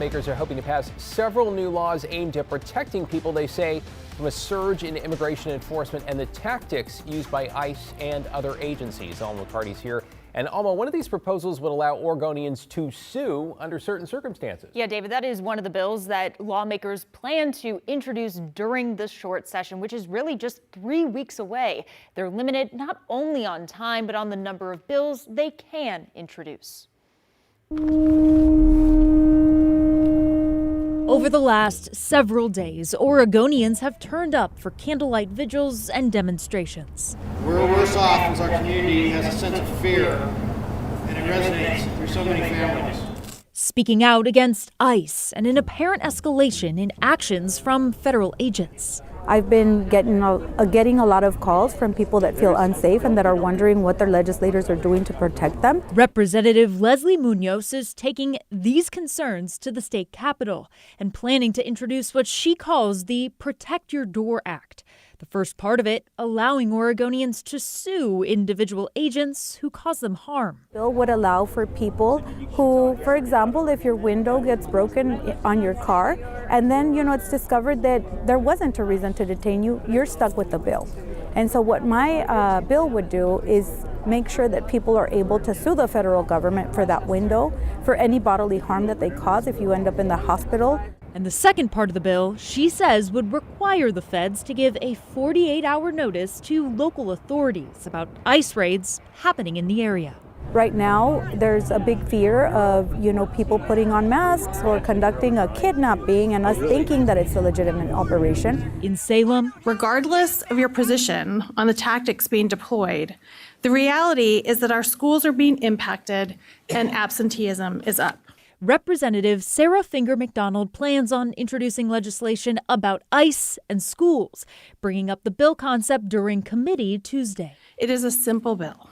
Lawmakers are hoping to pass several new laws aimed at protecting people, they say, from a surge in immigration enforcement and the tactics used by ICE and other agencies. Alma McCarty's here. And Alma, one of these proposals would allow Oregonians to sue under certain circumstances. Yeah, David, that is one of the bills that lawmakers plan to introduce during this short session, which is really just 3 weeks away. They're limited not only on time, but on the number of bills they can introduce. Over the last several days, Oregonians have turned up for candlelight vigils and demonstrations. We're worse off as our community has a sense of fear, and it resonates through so many families. Speaking out against ICE and an apparent escalation in actions from federal agents. I've been getting a lot of calls from people that feel unsafe and that are wondering what their legislators are doing to protect them. Representative Leslie Munoz is taking these concerns to the state capitol and planning to introduce what she calls the Protect Your Door Act. The first part of it allowing Oregonians to sue individual agents who cause them harm. The bill would allow for people who, for example, if your window gets broken on your car and then, it's discovered that there wasn't a reason to detain you, you're stuck with the bill. And so what my bill would do is make sure that people are able to sue the federal government for that window, for any bodily harm that they cause if you end up in the hospital. And the second part of the bill, she says, would require the feds to give a 48-hour notice to local authorities about ICE raids happening in the area. Right now, there's a big fear of, people putting on masks or conducting a kidnapping and us thinking that it's a legitimate operation. In Salem, regardless of your position on the tactics being deployed, the reality is that our schools are being impacted and absenteeism is up. Representative Sarah Finger McDonald plans on introducing legislation about ICE and schools, bringing up the bill concept during committee Tuesday. It is a simple bill.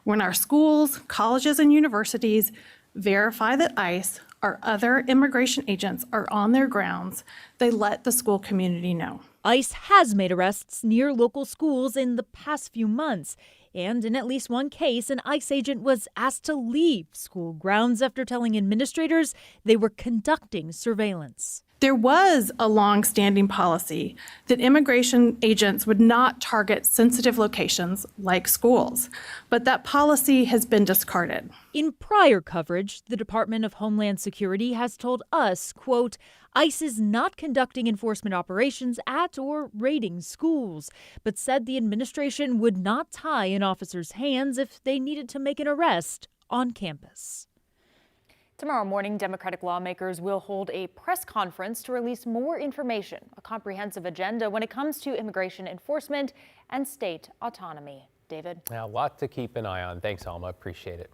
When our schools, colleges, and universities verify that ICE or other immigration agents are on their grounds, they let the school community know. ICE has made arrests near local schools in the past few months. And in at least one case, an ICE agent was asked to leave school grounds after telling administrators they were conducting surveillance. There was a long-standing policy that immigration agents would not target sensitive locations like schools, but that policy has been discarded. In prior coverage, the Department of Homeland Security has told us, quote, ICE is not conducting enforcement operations at or raiding schools, but said the administration would not tie an officer's hands if they needed to make an arrest on campus. Tomorrow morning, Democratic lawmakers will hold a press conference to release more information, a comprehensive agenda when it comes to immigration enforcement and state autonomy. David? Now, a lot to keep an eye on. Thanks, Alma. Appreciate it.